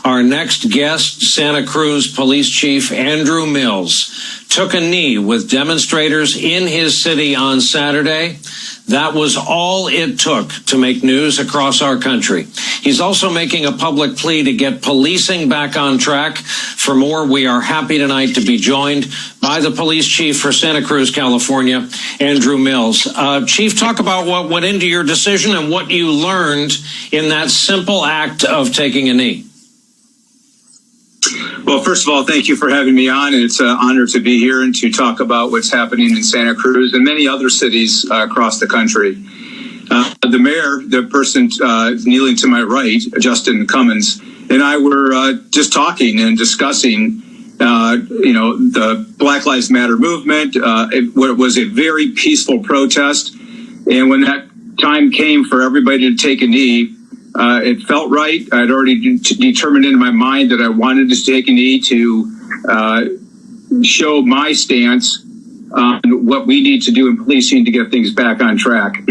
Our next guest, Santa Cruz Police Chief Andrew Mills, took a knee with demonstrators in his city on Saturday. That was all it took to make news across our country. He's also making a public plea to get policing back on track. For more, we are happy tonight to be joined by the police chief for Santa Cruz, California, Andrew Mills. Chief, talk about what went into your decision and what you learned in that simple act of taking a knee. Well, first of all, thank you for having me on. And it's an honor to be here and to talk about what's happening in Santa Cruz and many other cities across the country. The mayor, the person kneeling to my right, Justin Cummins, and I were just talking and discussing, the Black Lives Matter movement. It was a very peaceful protest. And when that time came for everybody to take a knee, it felt right. I'd already determined in my mind that I wanted to take a knee to show my stance on what we need to do in policing to get things back on track.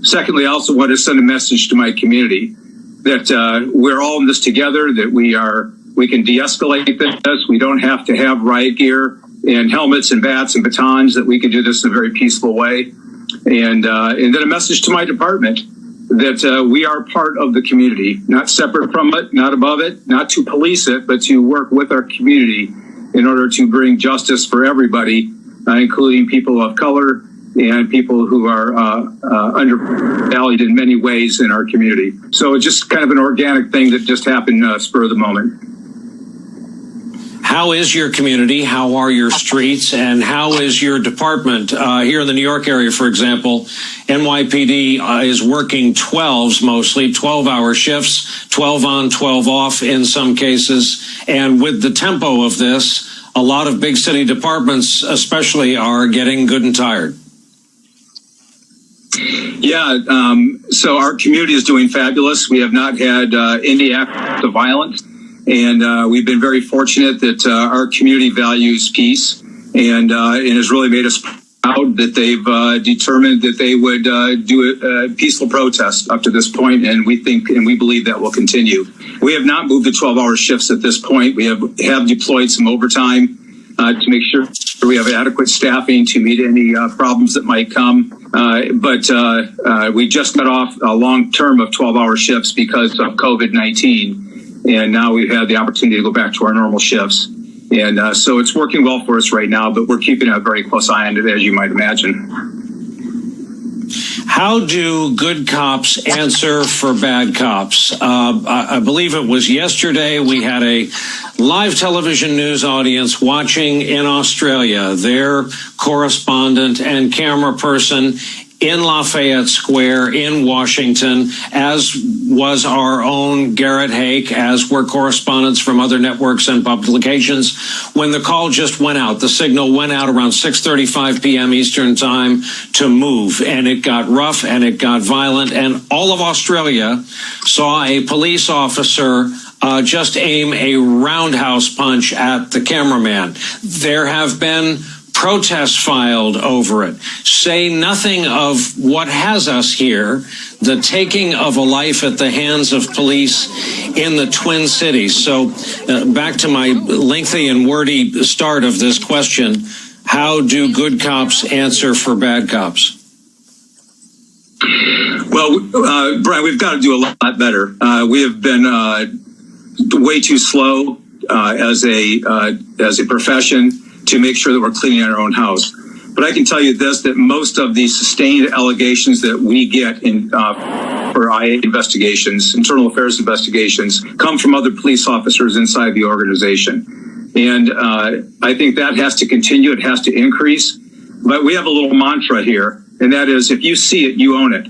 Secondly, I also want to send a message to my community that we're all in this together, that we can de-escalate this. We don't have to have riot gear and helmets and bats and batons, that we can do this in a very peaceful way. And then a message to my department that we are part of the community, not separate from it, not above it, not to police it, but to work with our community in order to bring justice for everybody, including people of color and people who are undervalued in many ways in our community. So it's just kind of an organic thing that just happened spur of the moment. How is your community? How are your streets? And how is your department? Here in the New York area, for example, NYPD is working 12s mostly, 12-hour shifts, 12 on, 12 off in some cases. And with the tempo of this, a lot of big city departments especially are getting good and tired. Yeah, so our community is doing fabulous. We have not had any acts of violence. And we've been very fortunate that our community values peace, and has really made us proud that they've determined that they would do a peaceful protest up to this point, and we think and we believe that will continue. We have not moved to 12-hour shifts at this point. We have deployed some overtime to make sure we have adequate staffing to meet any problems that might come. But we just got off a long term of 12-hour shifts because of COVID-19. And now we've had the opportunity to go back to our normal shifts. And so it's working well for us right now, but we're keeping a very close eye on it, as you might imagine. How do good cops answer for bad cops? I believe it was yesterday we had a live television news audience watching in Australia, their correspondent and camera person in Lafayette Square in Washington, as was our own Garrett Hake, as were correspondents from other networks and publications, when the call just went out. The signal went out around 6:35 p.m. Eastern time to move, and it got rough and it got violent, and all of Australia saw a police officer just aim a roundhouse punch at the cameraman. There have been protests filed over it. Say nothing of what has us here, the taking of a life at the hands of police in the Twin Cities. So back to my lengthy and wordy start of this question, how do good cops answer for bad cops? Well, Brian, we've got to do a lot better. We have been way too slow as a profession to make sure that we're cleaning our own house. But I can tell you this, that most of the sustained allegations that we get in for IA investigations, internal affairs investigations, come from other police officers inside the organization. And I think that has to continue. It has to increase. But we have a little mantra here, and that is, if you see it, you own it.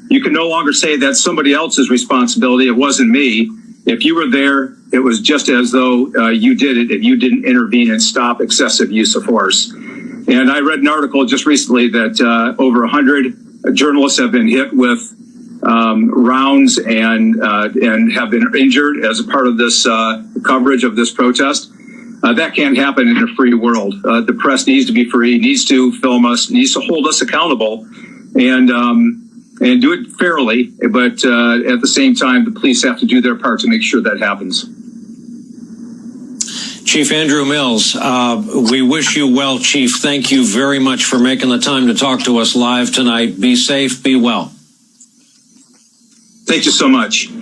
You can no longer say that's somebody else's responsibility. It wasn't me. If you were there, it was just as though you did it if you didn't intervene and stop excessive use of force. And I read an article just recently that over 100 journalists have been hit with rounds and have been injured as a part of this coverage of this protest. That can't happen in a free world. The press needs to be free, needs to film us, needs to hold us accountable, and do it fairly. But at the same time, the police have to do their part to make sure that happens. Chief Andrew Mills, we wish you well, Chief. Thank you very much for making the time to talk to us live tonight. Be safe, be well. Thank you so much.